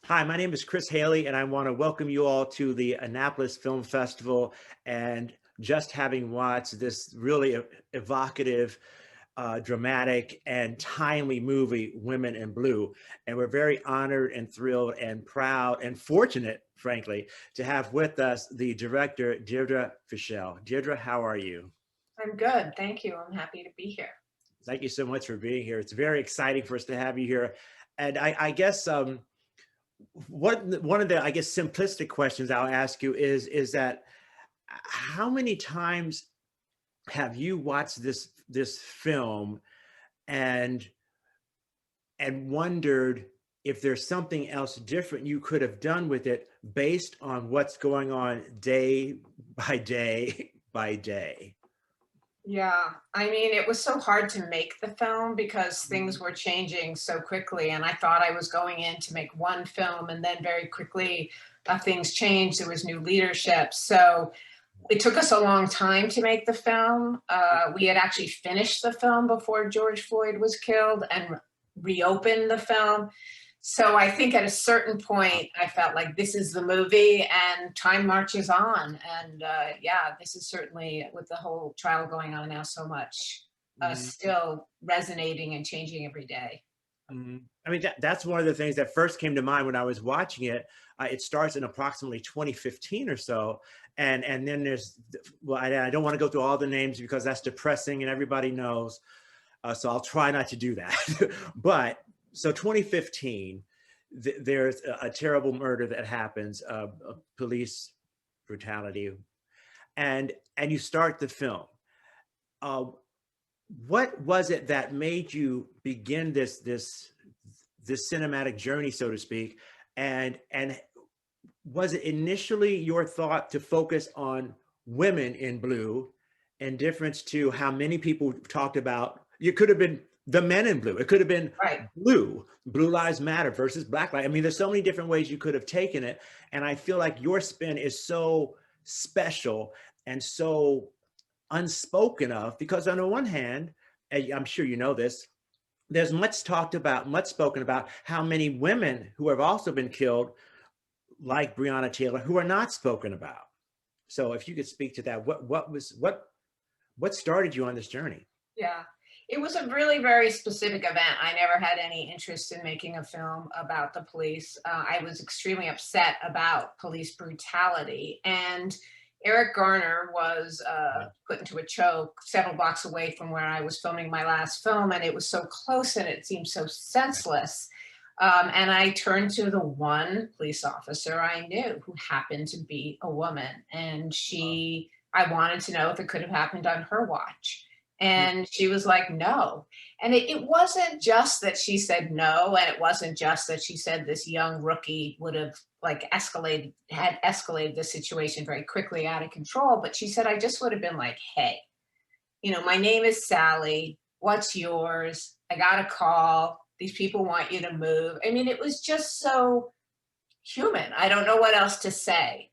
Hi, my name is Chris Haley, and I want to welcome you all to the Annapolis Film Festival. And just having watched this really evocative, dramatic, and timely movie, Women in Blue. And we're very honored and thrilled and proud and fortunate, frankly, to have with us the director, Deirdre Fischel. Deirdre, how are you? I'm good. Thank you. I'm happy to be here. Thank you so much for being here. It's very exciting for us to have you here. And I guess one of the, I guess, simplistic questions I'll ask you is that how many times have you watched this film and wondered if there's something else different you could have done with it based on what's going on day by day by day? Yeah. I mean, it was so hard to make the film because things Mhm. were changing so quickly. And I thought I was going in to make one film, and then very quickly things changed. There was new leadership. So it took us a long time to make the film. We had actually finished the film before George Floyd was killed and reopened the film. So I think at a certain point, I felt like this is the movie, and time marches on. And yeah, this is certainly, with the whole trial going on now, so much Mhm. still resonating and changing every day. I mean, that's one of the things that first came to mind when I was watching it. It starts in approximately 2015 or so, and then there's, well, I don't want to go through all the names because that's depressing and everybody knows. So I'll try not to do that. But so 2015, there's a terrible murder that happens, police brutality, and you start the film. Uh, what was it that made you begin this cinematic journey, so to speak? And was it initially your thought to focus on women in blue, in difference to how many people talked about you could have been the men in blue? It could have been Right. blue lives matter versus black lives. I mean, there's so many different ways you could have taken it. And I feel like your spin is so special and so unspoken of, because on the one hand, and I'm sure you know this, there's much talked about, much spoken about how many women who have also been killed, like Breonna Taylor, who are not spoken about. So if you could speak to that, what started you on this journey? Yeah. It was a really very specific event. I never had any interest in making a film about the police. I was extremely upset about police brutality. And Eric Garner was Yeah. put into a choke several blocks away from where I was filming my last film. And it was so close and it seemed so senseless. And I turned to the one police officer I knew who happened to be a woman. And I wanted to know if it could have happened on her watch. And she was like, no. And it wasn't just that she said no. And it wasn't just that she said this young rookie would have had escalated the situation very quickly out of control. But she said, I just would have been like, hey, my name is Sally. What's yours? I got a call. These people want you to move. I mean, it was just so human. I don't know what else to say.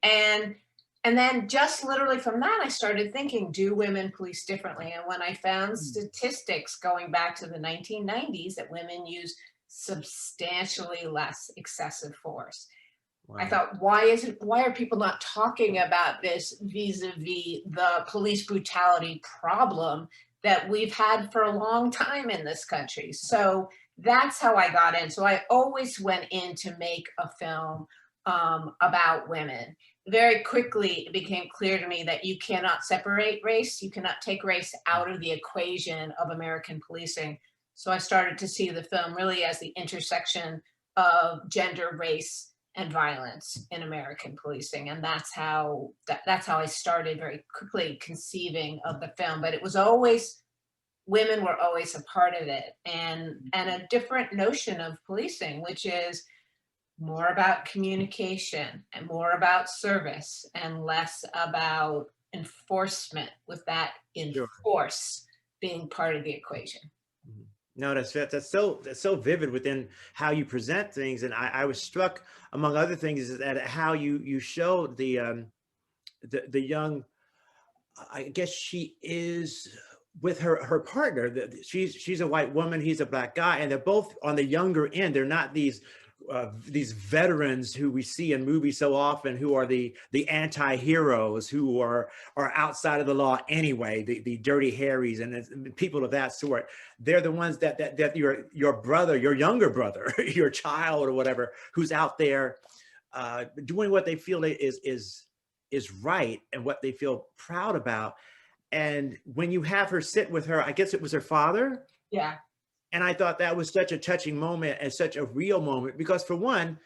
And then just literally from that, I started thinking, do women police differently? And when I found statistics going back to the 1990s that women use substantially less excessive force, I Wow. thought, why are people not talking about this vis-a-vis the police brutality problem that we've had for a long time in this country? So that's how I got in. So I always went in to make a film about women. Very quickly, it became clear to me that you cannot separate race. You cannot take race out of the equation of American policing. So I started to see the film really as the intersection of gender, race, and violence in American policing, and that's how I started very quickly conceiving of the film. But it was always women were always a part of it, and a different notion of policing, which is more about communication and more about service and less about enforcement, with that Sure. enforce being part of the equation. Mhm. No, that's so vivid within how you present things, and I was struck, among other things, is that how you show the young. I guess she is with her partner. She's a white woman, he's a black guy, and they're both on the younger end. They're not these these veterans who we see in movies so often, who are the anti-heroes, who are outside of the law anyway, the Dirty Harrys and people of that sort. They're the ones that your brother, your younger brother, your child or whatever, who's out there doing what they feel is right and what they feel proud about. And when you have her sit with her, I guess it was her father. Yeah. And I thought that was such a touching moment and such a real moment because, for one,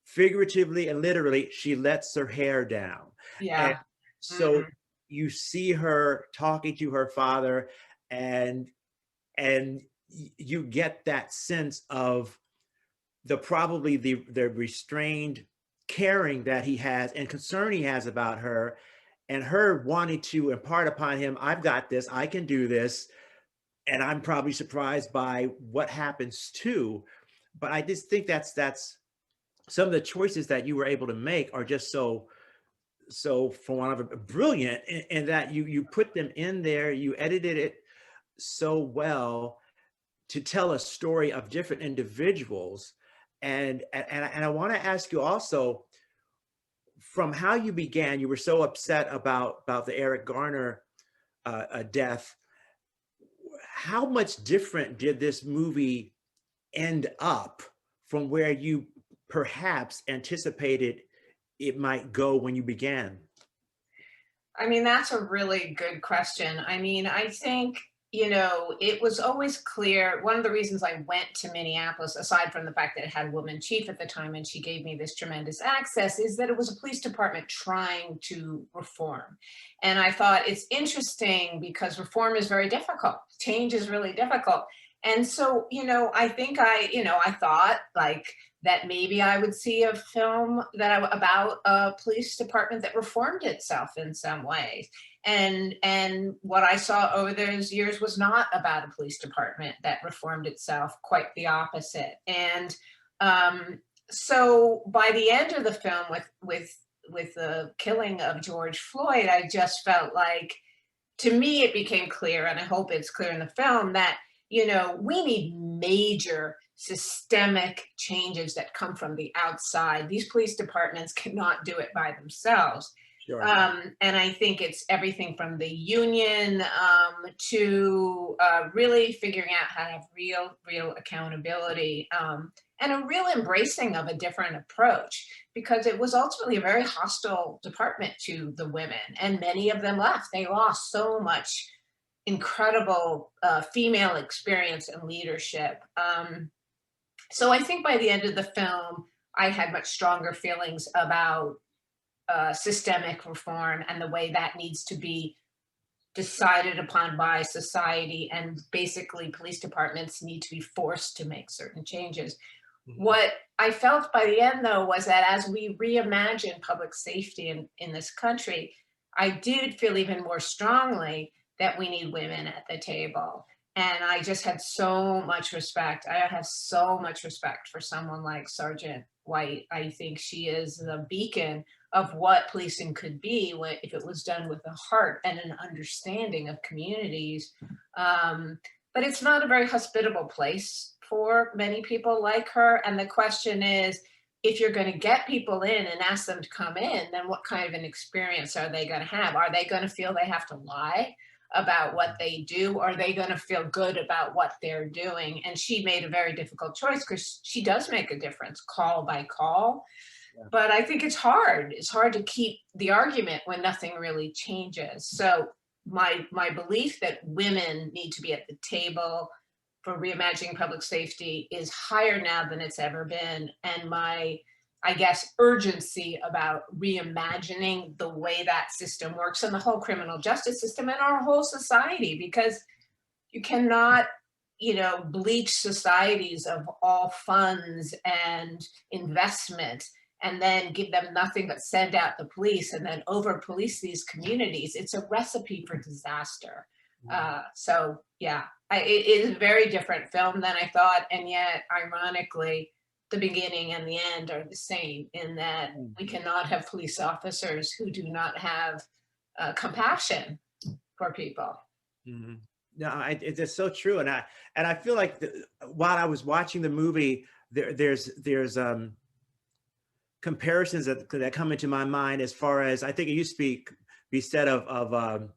figuratively and literally, she lets her hair down. And Yeah. so Mhm. you see her talking to her father, and you get that sense of probably the restrained caring that he has and concern he has about her, and her wanting to impart upon him, I've got this, I can do this, and I'm probably surprised by what happens too. But I just think that's some of the choices that you were able to make are just so for one of a brilliant in that you put them in there, you edited it so well to tell a story of different individuals. And I want to ask you also, from how you began, you were so upset about the Eric Garner death. How much different did this movie end up from where you perhaps anticipated it might go when you began? I mean, that's a really good question. I mean, I think, it was always clear. One of the reasons I went to Minneapolis, aside from the fact that it had a woman chief at the time and she gave me this tremendous access, is that it was a police department trying to reform. And I thought it's interesting because reform is very difficult. Change is really difficult. And so, I think I thought like, that maybe I would see a film about a police department that reformed itself in some ways. And what I saw over those years was not about a police department that reformed itself, quite the opposite. And so by the end of the film, with the killing of George Floyd, I just felt like, to me, it became clear, and I hope it's clear in the film, that we need major systemic changes that come from the outside. These police departments cannot do it by themselves. Sure. And I think it's everything from the union to really figuring out how to have real accountability and a real embracing of a different approach, because it was ultimately a very hostile department to the women, and many of them left. They lost so much incredible female experience and leadership. So I think by the end of the film, I had much stronger feelings about systemic reform and the way that needs to be decided upon by society. And basically, police departments need to be forced to make certain changes. Mhm. What I felt by the end, though, was that as we reimagine public safety in this country, I did feel even more strongly that we need women at the table. And I just had so much respect. I have so much respect for someone like Sergeant White. I think she is the beacon of what policing could be if it was done with a heart and an understanding of communities. But it's not a very hospitable place for many people like her. And the question is, if you're going to get people in and ask them to come in, then what kind of an experience are they going to have? Are they going to feel they have to lie about what they do? Are they going to feel good about what they're doing? And she made a very difficult choice because she does make a difference call by call. Yeah. But I think it's hard. It's hard to keep the argument when nothing really changes. So my belief that women need to be at the table for reimagining public safety is higher now than it's ever been. And my, I guess, urgency about reimagining the way that system works and the whole criminal justice system and our whole society, because you cannot, bleach societies of all funds and investment and then give them nothing but send out the police and then over police these communities. It's a recipe for disaster. So yeah, it is a very different film than I thought. And yet, ironically, the beginning and the end are the same in that we cannot have police officers who do not have compassion for people. Mhm. No, it's just so true, and I feel like while I was watching the movie, there's comparisons that come into my mind, as far as, I think it used to be said of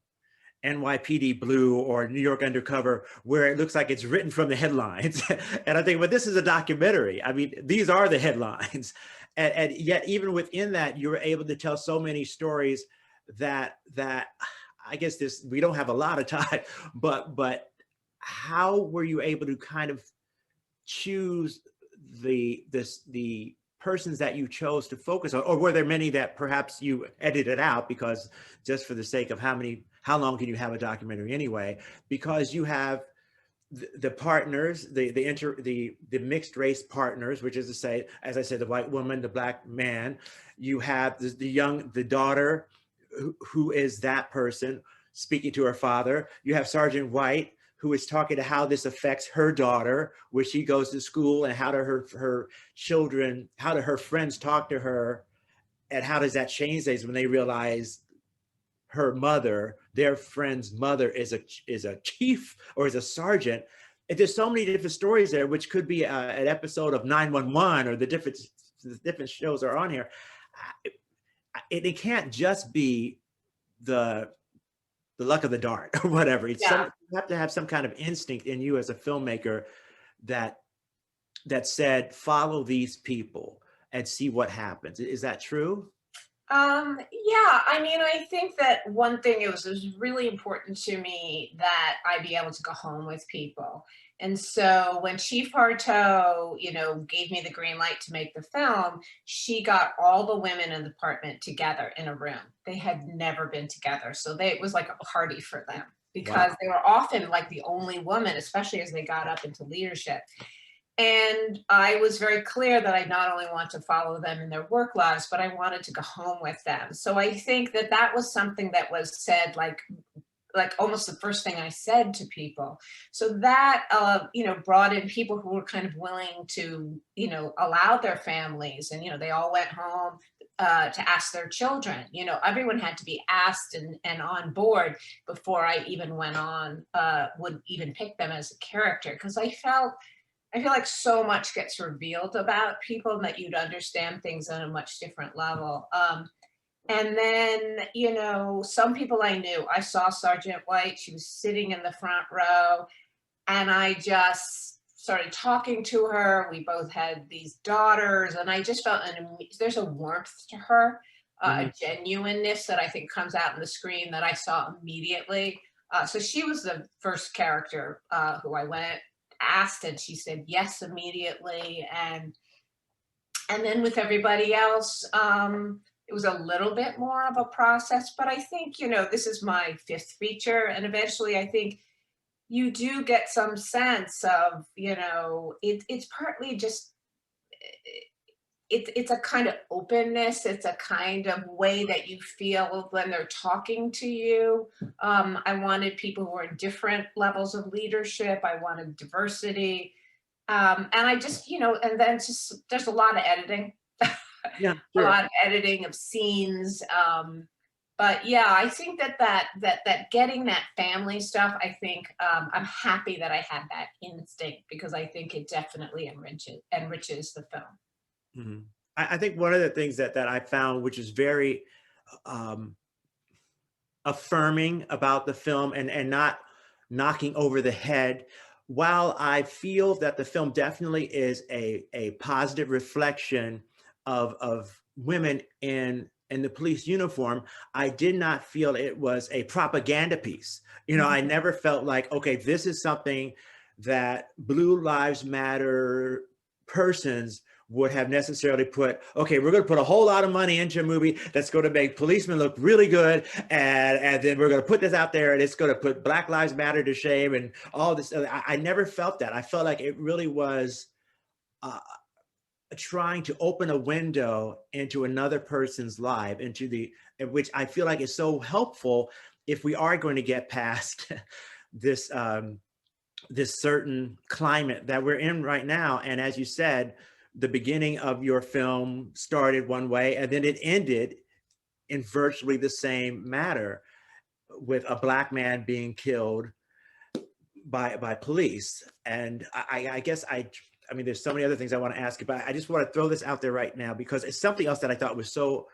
NYPD Blue or New York Undercover, where it looks like it's written from the headlines. And I think, well, this is a documentary. I mean, these are the headlines. And yet, even within that, you were able to tell so many stories that I guess we don't have a lot of time, but how were you able to kind of choose the persons that you chose to focus on, or were there many that perhaps you edited out because, just for the sake of how long can you have a documentary anyway? Because you have the partners, the mixed race partners, which is to say, as I said, the white woman, the black man. You have the daughter, who is that person speaking to her father. You have Sergeant White, who is talking to how this affects her daughter, where she goes to school, and how do her children, how do her friends talk to her, and how does that change things when they realize her mother, their friend's mother, is a chief or is a sergeant. And there's so many different stories there, which could be an episode of 911 or the different shows are on here. It can't just be the luck of the dart or whatever. You have to have some kind of instinct in you as a filmmaker that said, follow these people and see what happens. Is that true? Yeah, I mean, I think that one thing, it was really important to me that I be able to go home with people. And so when Chief Harteau, gave me the green light to make the film, she got all the women in the department together in a room. They had never been together. So it was like a party for them, because Wow. they were often like the only woman, especially as they got up into leadership. And I was very clear that I not only want to follow them in their work lives, but I wanted to go home with them. So I think that was something that was said, like almost the first thing I said to people. So that, brought in people who were kind of willing to, allow their families, and, they all went home to ask their children. Everyone had to be asked and on board before I even went on, would even pick them as a character. Because I feel like so much gets revealed about people that you'd understand things on a much different level. And then, some people I knew. I saw Sergeant White. She was sitting in the front row, and I just started talking to her. We both had these daughters, and I just felt there's a warmth to her, a genuineness that I think comes out in the screen that I saw immediately. So she was the first character who I asked, and she said yes immediately. And then with everybody else, it was a little bit more of a process, but I think, this is my 5th feature, and eventually I think you do get some sense of, it's partly just, it's a kind of openness. It's a kind of way that you feel when they're talking to you. I wanted people who were in different levels of leadership. I wanted diversity. And I just, and then there's a lot of editing, Yeah, a sure. lot of editing of scenes. But yeah, I think that getting that family stuff, I think, I'm happy that I had that instinct, because I think it definitely enriches the film. Mhm. I think one of the things that I found, which is very um, affirming about the film, and not knocking over the head, while I feel that the film definitely is a positive reflection of women in the police uniform, I did not feel it was a propaganda piece. I never felt like, okay, this is something that Blue Lives Matter persons would have necessarily put, okay, we're going to put a whole lot of money into a movie that's going to make policemen look really good, and then we're going to put this out there, and it's going to put Black Lives Matter to shame, and all this. I never felt that. I felt like it really was trying to open a window into another person's life, which I feel like is so helpful if we are going to get past this this certain climate that we're in right now. And as you said, the beginning of your film started one way, and then it ended in virtually the same manner, with a Black man being killed by police. And I guess I mean, there's so many other things I want to ask about. I just want to throw this out there right now because it's something else that I thought was so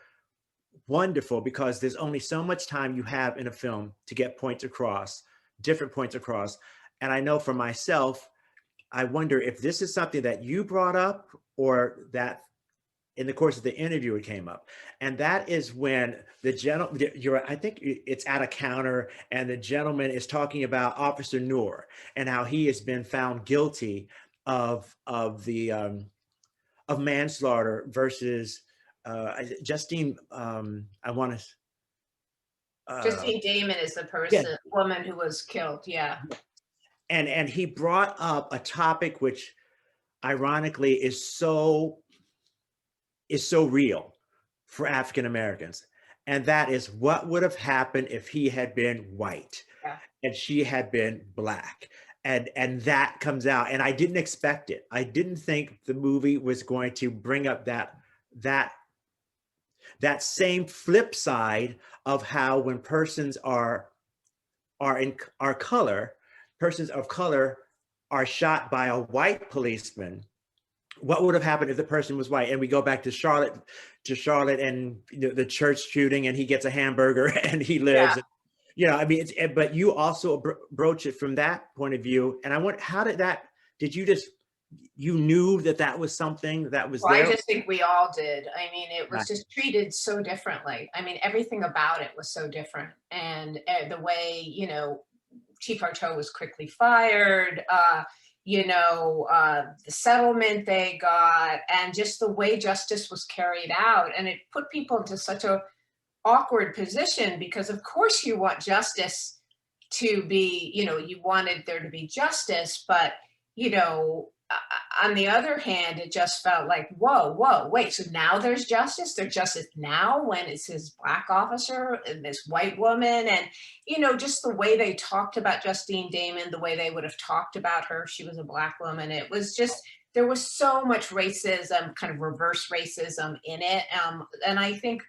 wonderful, because there's only so much time you have in a film to get points across, different points across. And I know for myself, I wonder if this is something that you brought up or that in the course of the interview it came up. And that is when the gentleman, I think it's at a counter, and the gentleman is talking about Officer Noor and how he has been found guilty of manslaughter versus Justine. I want to. Justine Damon is the Yeah, woman who was killed. Yeah. and he brought up a topic which, ironically, is so real for African Americans, and that is what would have happened if he had been white Yeah. and she had been black. And that comes out, and I didn't expect it. I didn't think the movie was going to bring up that that same flip side of how when persons are color, persons of color are shot by a white policeman, what would have happened if the person was white? And we go back to Charlotte and the church shooting, and he gets a hamburger and he lives. Yeah. I mean, but you also broach it from that point of view. And I want, did you knew that was something that was Well, I there? just think we all did. I mean, it was Right. just treated so differently. I mean, everything about it was so different. And the way, Chief Arto was quickly fired, the settlement they got, and just the way justice was carried out. And it put people into such a awkward position, because of course you want justice to be, you wanted there to be justice, but, on the other hand, it just felt like, whoa, wait, so now there's justice? There's justice now when it's his black officer and this white woman. And, just the way they talked about Justine Damon, the way they would have talked about her if she was a black woman. It was just, there was so much racism, kind of reverse racism in it. And I think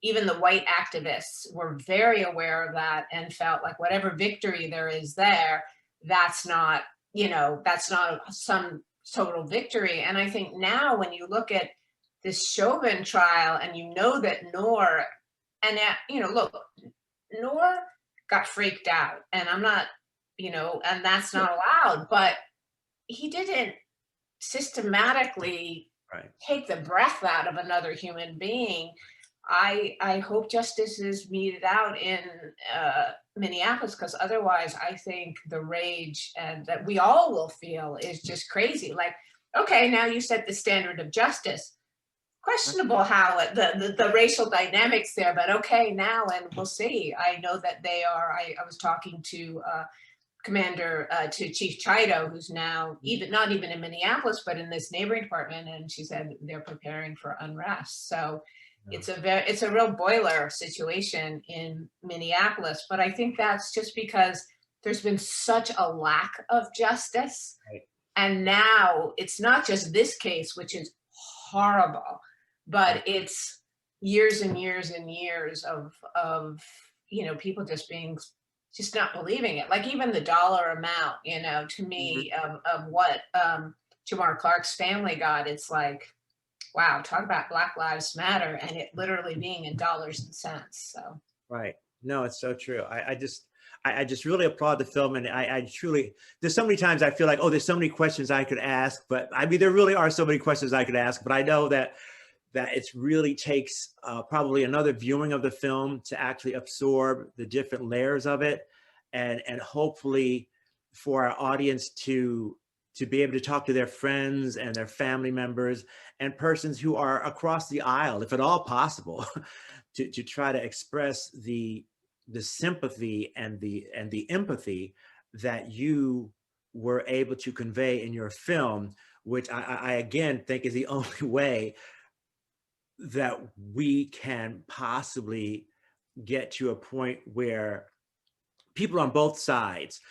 even the white activists were very aware of that and felt like whatever victory there is there, that's not some total victory. And I think now when you look at this Chauvin trial and that Noor, and look, Noor got freaked out, and I'm not, and that's not allowed, but he didn't systematically Right. take the breath out of another human being. I hope justice is meted out in Minneapolis, because otherwise I think the rage and that we all will feel is just crazy. Like, okay, now you set the standard of justice. Questionable how the racial dynamics there, but okay, now, and we'll see. I know that they are. I was talking to to Chief Chido, who's now not even in Minneapolis, but in this neighboring department, and she said they're preparing for unrest. So it's a real boiler situation in Minneapolis. But I think that's just because there's been such a lack of justice. Right. And now it's not just this case, which is horrible, but it's years and years and years of people just not believing it. Like even the dollar amount, to me, of what Jamar Clark's family got, it's like, wow, talk about Black Lives Matter, and it literally being in dollars and cents. So Right. No, it's so true. I just really applaud the film, and I truly, there's so many times I feel like, oh, there's so many questions I could ask, but I mean, there really are so many questions I could ask, but I know that it really takes probably another viewing of the film to actually absorb the different layers of it, and hopefully for our audience to be able to talk to their friends and their family members and persons who are across the aisle, if at all possible, to try to express the sympathy and the empathy that you were able to convey in your film, which I again think is the only way that we can possibly get to a point where people on both sides,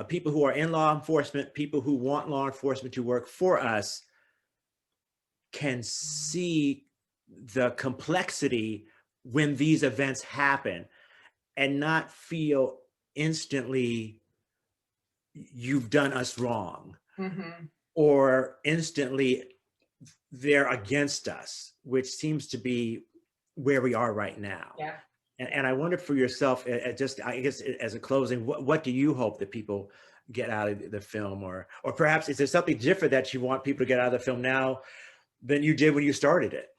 people who are in law enforcement, people who want law enforcement to work for us, can see the complexity when these events happen and not feel instantly you've done us wrong. mm-hmm. or instantly they're against us, which seems to be where we are right now. Yeah. And I wonder for yourself, just I guess as a closing, what do you hope that people get out of the film, or perhaps is there something different that you want people to get out of the film now than you did when you started it?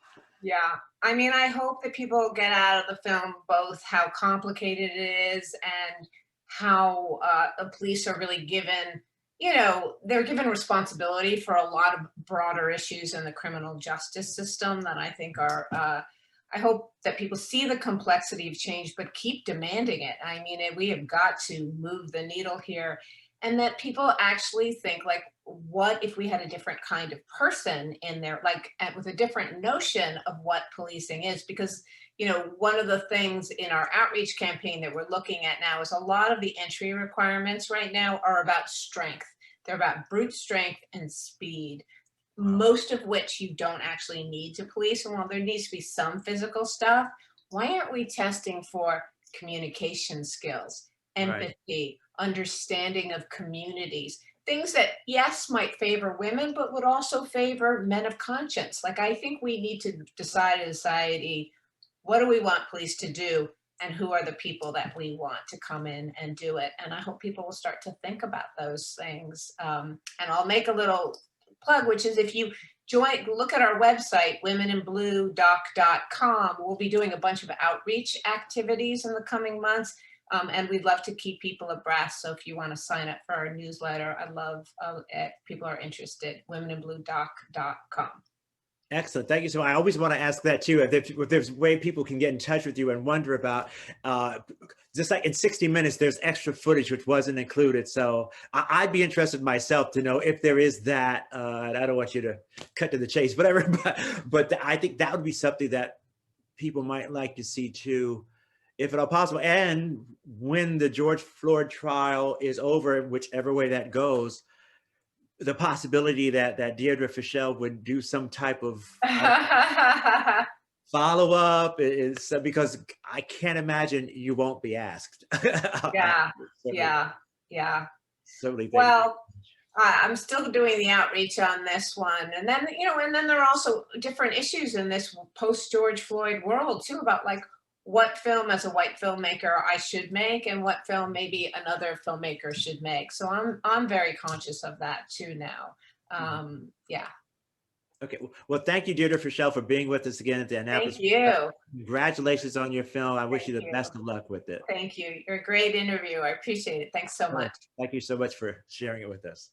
Yeah. I mean, I hope that people get out of the film both how complicated it is and how the police are really given, they're given responsibility for a lot of broader issues in the criminal justice system that I think are, I hope that people see the complexity of change, but keep demanding it. I mean, we have got to move the needle here, and that people actually think like, what if we had a different kind of person in there, like with a different notion of what policing is? Because, one of the things in our outreach campaign that we're looking at now is a lot of the entry requirements right now are about strength. They're about brute strength and speed, Wow. most of which you don't actually need to police. And while there needs to be some physical stuff, why aren't we testing for communication skills, Right. empathy, understanding of communities, things that, yes, might favor women, but would also favor men of conscience? Like, I think we need to decide as a society, what do we want police to do? And who are the people that we want to come in and do it? And I hope people will start to think about those things. And I'll make a little plug, which is if you look at our website, womeninbluedoc.com. We'll be doing a bunch of outreach activities in the coming months. And we'd love to keep people abreast. So if you want to sign up for our newsletter, I'd love if people are interested, womeninbluedoc.com. Excellent. Thank you so much. I always want to ask that too. If there's a way people can get in touch with you and wonder about, just like in 60 Minutes, there's extra footage which wasn't included. So I'd be interested myself to know if there is that. And I don't want you to cut to the chase, whatever. But I think that would be something that people might like to see too, if at all possible. And when the George Floyd trial is over, whichever way that goes, the possibility that Deirdre Fishel would do some type of follow up is because I can't imagine you won't be asked. Yeah, Certainly, yeah. certainly. Well, I'm still doing the outreach on this one. And then, and then there are also different issues in this post George Floyd world too, about like what film as a white filmmaker I should make and what film maybe another filmmaker should make. So I'm very conscious of that too now. Yeah. Okay. Well, thank you, Deirdre Fishel, for being with us again at the Annapolis. Thank you. Congratulations on your film. I wish you Thank the you. best of luck with it. Thank you. You're a great interview. I appreciate it. Thanks so much. Thank you so much for sharing it with us.